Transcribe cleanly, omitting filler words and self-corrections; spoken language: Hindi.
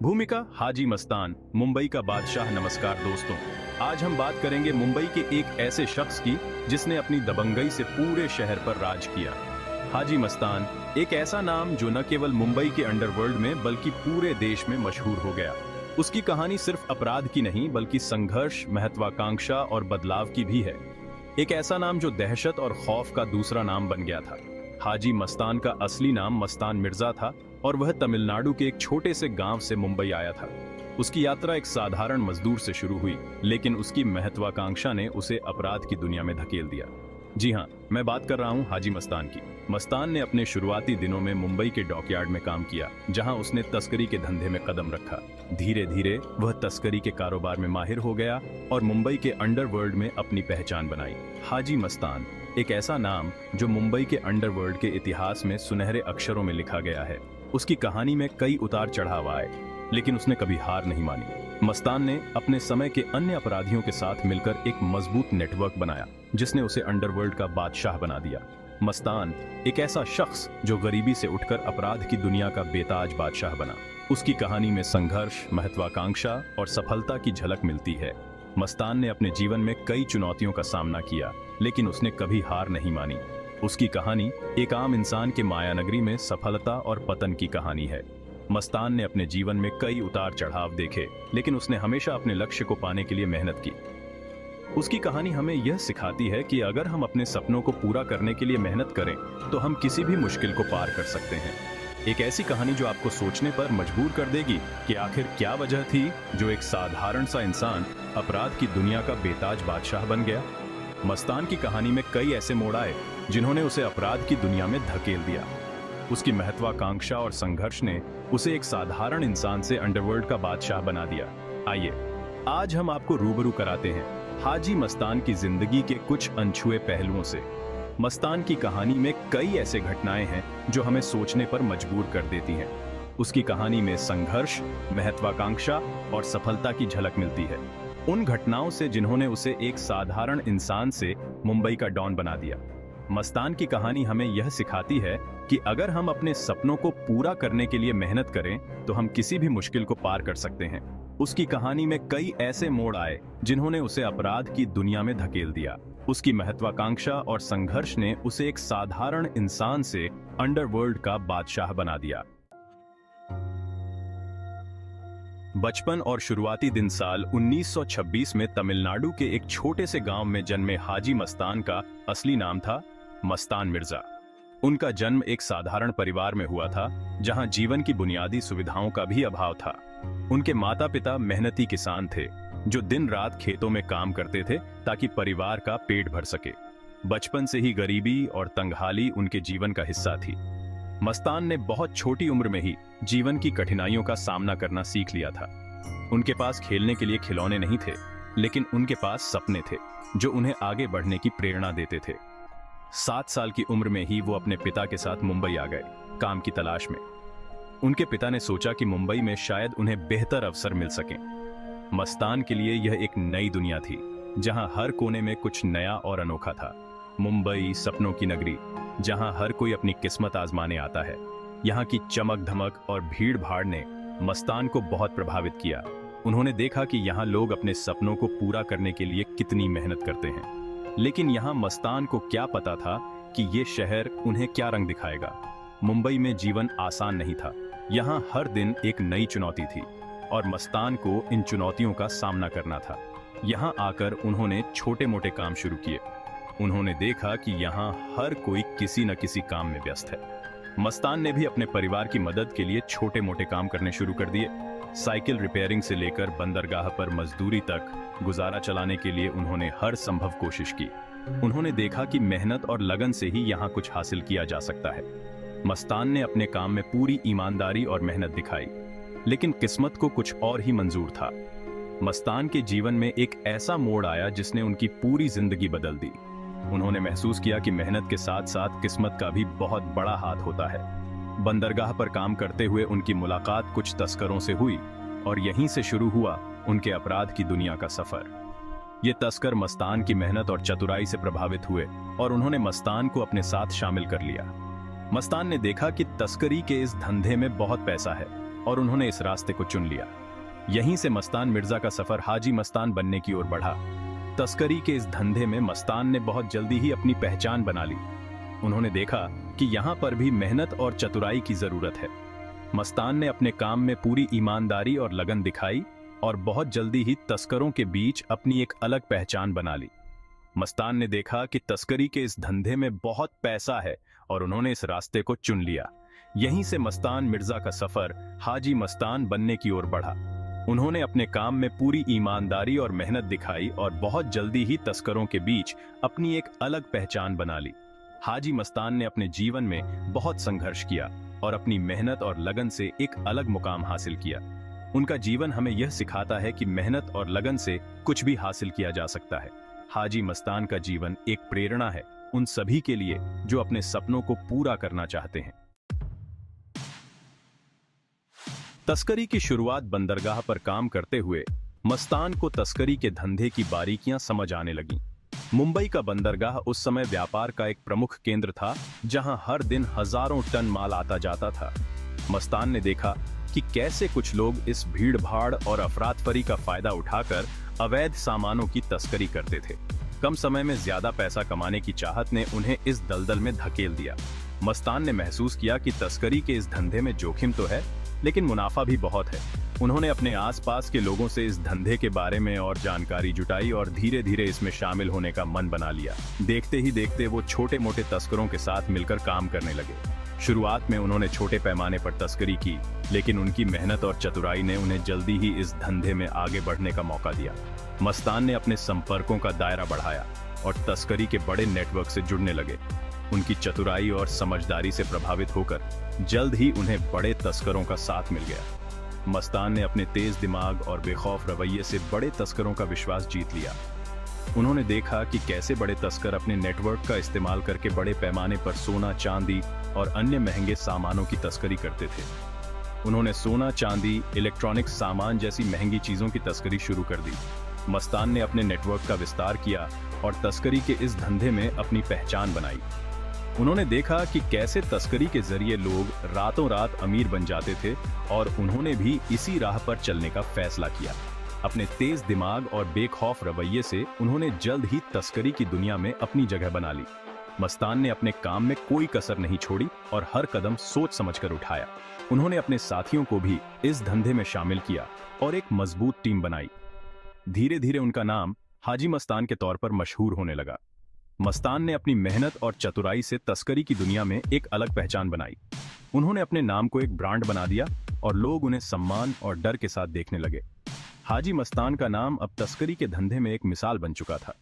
भूमिका हाजी मस्तान, मुंबई का बादशाह। नमस्कार दोस्तों, आज हम बात करेंगे मुंबई के एक ऐसे शख्स की जिसने अपनी दबंगई से पूरे शहर पर राज किया। हाजी मस्तान एक ऐसा नाम जो न केवल मुंबई के अंडरवर्ल्ड में बल्कि पूरे देश में मशहूर हो गया। उसकी कहानी सिर्फ अपराध की नहीं बल्कि संघर्ष, महत्वाकांक्षा और बदलाव की भी है। एक ऐसा नाम जो दहशत और खौफ का दूसरा नाम बन गया था। हाजी मस्तान का असली नाम मस्तान मिर्जा था और वह तमिलनाडु के एक छोटे से गांव से मुंबई आया था। उसकी यात्रा एक साधारण मजदूर से शुरू हुई, लेकिन उसकी महत्वाकांक्षा ने उसे अपराध की दुनिया में धकेल दिया। जी हाँ, मैं बात कर रहा हूँ हाजी मस्तान की। मस्तान ने अपने शुरुआती दिनों में मुंबई के डॉकयार्ड में काम किया, जहां उसने तस्करी के धंधे में कदम रखा। धीरे धीरे वह तस्करी के कारोबार में माहिर हो गया और मुंबई के अंडरवर्ल्ड में अपनी पहचान बनाई। हाजी मस्तान एक ऐसा नाम जो मुंबई के अंडरवर्ल्ड के इतिहास में सुनहरे अक्षरों में लिखा गया है। उसकी कहानी में कई उतार चढ़ाव आए, लेकिन उसने कभी हार नहीं मानी। मस्तान ने अपने समय के अन्य अपराधियों के साथ मिलकर एक मजबूत नेटवर्क बनाया, जिसने उसे अंडरवर्ल्ड का बादशाह बना दिया। मस्तान एक ऐसा शख्स जो गरीबी से उठकर अपराध की दुनिया का बेताज बादशाह बना। उसकी कहानी में संघर्ष, महत्वाकांक्षा और सफलता की झलक मिलती है। मस्तान ने अपने जीवन में कई चुनौतियों का सामना किया, लेकिन उसने कभी हार नहीं मानी। उसकी कहानी एक आम इंसान के मायानगरी में सफलता और पतन की कहानी है। मस्तान ने अपने जीवन में कई उतार चढ़ाव देखे, लेकिन उसने हमेशा अपने लक्ष्य को पाने के लिए मेहनत की। उसकी कहानी हमें यह सिखाती है कि अगर हम अपने सपनों को पूरा करने के लिए मेहनत करें, तो हम किसी भी मुश्किल को पार कर सकते हैं। एक ऐसी कहानी जो आपको सोचने पर मजबूर कर देगी कि आखिर क्या वजह थी जो एक साधारण सा इंसान अपराध की दुनिया का बेताज बादशाह बन गया। मस्तान की कहानी में कई ऐसे मोड़ आए जिन्होंने उसे अपराध की दुनिया में धकेल दिया। उसकी महत्वाकांक्षा और संघर्ष ने उसे एक साधारण इंसान से अंडरवर्ल्ड का बादशाह बना दिया। आइए आज हम आपको रूबरू कराते हैं हाजी मस्तान की जिंदगी के कुछ अनछुए पहलुओं से। मस्तान की कहानी में कई ऐसे घटनाएं हैं जो हमें सोचने पर मजबूर कर देती हैं। उसकी कहानी में संघर्ष, महत्वाकांक्षा और सफलता की झलक मिलती है, उन घटनाओं से जिन्होंने उसे एक साधारण इंसान से मुंबई का डॉन बना दिया। मस्तान की कहानी हमें यह सिखाती है कि अगर हम अपने सपनों को पूरा करने के लिए मेहनत करें, तो हम किसी भी मुश्किल को पार कर सकते हैं। उसकी कहानी में कई ऐसे मोड़ आए जिन्होंने उसे अपराध की दुनिया में धकेल दिया। उसकी महत्वाकांक्षा और संघर्ष ने उसे एक साधारण इंसान से अंडरवर्ल्ड का बादशाह बना दिया। बचपन और शुरुआती दिन साल 1926 में तमिलनाडु के एक छोटे से गांव में जन्मे हाजी मस्तान का असली नाम था मस्तान मिर्जा। उनका जन्म एक साधारण परिवार में हुआ था, जहां जीवन की बुनियादी सुविधाओं का भी अभाव था। उनके माता पिता मेहनती किसान थे जो दिन रात खेतों में काम करते थे ताकि परिवार का पेट भर सके। बचपन से ही गरीबी और तंगहाली उनके जीवन का हिस्सा थी। मस्तान ने बहुत छोटी उम्र में ही जीवन की कठिनाइयों का सामना करना सीख लिया था। उनके पास खेलने के लिए खिलौने नहीं थे, लेकिन उनके पास सपने थे जो उन्हें आगे बढ़ने की प्रेरणा देते थे। 7 साल की उम्र में ही वो अपने पिता के साथ मुंबई आ गए, काम की तलाश में। उनके पिता ने सोचा कि मुंबई में शायद उन्हें बेहतर अवसर मिल सकें। मस्तान के लिए यह एक नई दुनिया थी, जहां हर कोने में कुछ नया और अनोखा था। मुंबई सपनों की नगरी, जहां हर कोई अपनी किस्मत आजमाने आता है। यहाँ की चमक धमक और भीड़ भाड़ ने मस्तान को बहुत प्रभावित किया। उन्होंने देखा कि यहाँ लोग अपने सपनों को पूरा करने के लिए कितनी मेहनत करते हैं। लेकिन यहाँ मस्तान को क्या पता था कि ये शहर उन्हें क्या रंग दिखाएगा। मुंबई में जीवन आसान नहीं था। यहाँ हर दिन एक नई चुनौती थी और मस्तान को इन चुनौतियों का सामना करना था। यहाँ आकर उन्होंने छोटे मोटे काम शुरू किए। उन्होंने देखा कि यहाँ हर कोई किसी न किसी काम में व्यस्त है। मस्तान ने भी अपने परिवार की मदद के लिए छोटे मोटे काम करने शुरू कर दिए। साइकिल रिपेयरिंग से लेकर बंदरगाह पर मजदूरी तक गुजारा चलाने के लिए उन्होंने हर संभव कोशिश की। उन्होंने देखा कि मेहनत और लगन से ही यहाँ कुछ हासिल किया जा सकता है। मस्तान ने अपने काम में पूरी ईमानदारी और मेहनत दिखाई, लेकिन किस्मत को कुछ और ही मंजूर था। मस्तान के जीवन में एक ऐसा मोड़ आया जिसने उनकी पूरी जिंदगी बदल दी। उन्होंने महसूस किया कि मेहनत के साथ साथ किस्मत का भी बहुत बड़ा हाथ होता है। बंदरगाह पर काम करते हुए उनकी मुलाकात कुछ तस्करों से हुई और यहीं से शुरू हुआ उनके अपराध की दुनिया का सफर। ये तस्कर मस्तान की मेहनत और चतुराई से प्रभावित हुए और उन्होंने मस्तान को अपने साथ शामिल कर लिया। मस्तान ने देखा कि तस्करी के इस धंधे में बहुत पैसा है और उन्होंने इस रास्ते को चुन लिया। यहीं से मस्तान मिर्जा का सफर हाजी मस्तान बनने की ओर बढ़ा। तस्करी के इस धंधे में मस्तान ने बहुत जल्दी ही अपनी पहचान बना ली। उन्होंने देखा कि यहाँ पर भी मेहनत और चतुराई की जरूरत है। मस्तान ने अपने काम में पूरी ईमानदारी और लगन दिखाई और बहुत जल्दी ही तस्करों के बीच अपनी एक अलग पहचान बना ली। मस्तान ने देखा कि तस्करी के इस धंधे में बहुत पैसा है और उन्होंने इस रास्ते को चुन लिया। यहीं से मस्तान मिर्जा का सफर हाजी मस्तान बनने की ओर बढ़ा। उन्होंने अपने काम में पूरी ईमानदारी और मेहनत दिखाई और बहुत जल्दी ही तस्करों के बीच अपनी एक अलग पहचान बना ली। हाजी मस्तान ने अपने जीवन में बहुत संघर्ष किया और अपनी मेहनत और लगन से एक अलग मुकाम हासिल किया। उनका जीवन हमें यह सिखाता है कि मेहनत और लगन से कुछ भी हासिल किया जा सकता है। हाजी मस्तान का जीवन एक प्रेरणा है उन सभी के लिए जो अपने सपनों को पूरा करना चाहते हैं। तस्करी की शुरुआत बंदरगाह पर काम करते हुए मस्तान को तस्करी के धंधे की बारीकियां समझ आने लगीं। मुंबई का बंदरगाह उस समय व्यापार का एक प्रमुख केंद्र था, जहां हर दिन हजारों टन माल आता जाता था। मस्तान ने देखा कि कैसे कुछ लोग इस भीड़ भाड़ और अफरातफरी का फायदा उठाकर अवैध सामानों की तस्करी करते थे। कम समय में ज्यादा पैसा कमाने की चाहत ने उन्हें इस दलदल में धकेल दिया। मस्तान ने महसूस किया कि तस्करी के इस धंधे में जोखिम तो है, लेकिन मुनाफा भी बहुत है। उन्होंने अपने आसपास के लोगों से इस धंधे के बारे में और जानकारी जुटाई और धीरे धीरे इसमें शामिल होने का मन बना लिया। देखते ही देखते वो छोटे मोटे तस्करों के साथ मिलकर काम करने लगे। शुरुआत में उन्होंने छोटे पैमाने पर तस्करी की, लेकिन उनकी मेहनत और चतुराई ने उन्हें जल्दी ही इस धंधे में आगे बढ़ने का मौका दिया। मस्तान ने अपने संपर्कों का दायरा बढ़ाया और तस्करी के बड़े नेटवर्क से जुड़ने लगे। उनकी चतुराई और समझदारी से प्रभावित होकर जल्द ही उन्हें बड़े तस्करों का साथ मिल गया। मस्तान ने अपने तेज दिमाग और बेखौफ रवैये से बड़े तस्करों का विश्वास जीत लिया। उन्होंने देखा कि कैसे बड़े तस्कर अपने नेटवर्क का इस्तेमाल करके बड़े पैमाने पर सोना, चांदी और अन्य महंगे सामानों की तस्करी करते थे। उन्होंने सोना, चांदी, इलेक्ट्रॉनिक सामान जैसी महंगी चीजों की तस्करी शुरू कर दी। मस्तान ने अपने नेटवर्क का विस्तार किया और तस्करी के इस धंधे में अपनी पहचान बनाई। उन्होंने देखा कि कैसे तस्करी के जरिए लोग रातों रात अमीर बन जाते थे और उन्होंने भी इसी राह पर चलने का फैसला किया। अपने तेज दिमाग और बेखौफ रवैये से उन्होंने जल्द ही तस्करी की दुनिया में अपनी जगह बना ली। मस्तान ने अपने काम में कोई कसर नहीं छोड़ी और हर कदम सोच समझकर उठाया। उन्होंने अपने साथियों को भी इस धंधे में शामिल किया और एक मजबूत टीम बनाई। धीरे धीरे उनका नाम हाजी मस्तान के तौर पर मशहूर होने लगा। मस्तान ने अपनी मेहनत और चतुराई से तस्करी की दुनिया में एक अलग पहचान बनाई। उन्होंने अपने नाम को एक ब्रांड बना दिया और लोग उन्हें सम्मान और डर के साथ देखने लगे। हाजी मस्तान का नाम अब तस्करी के धंधे में एक मिसाल बन चुका था।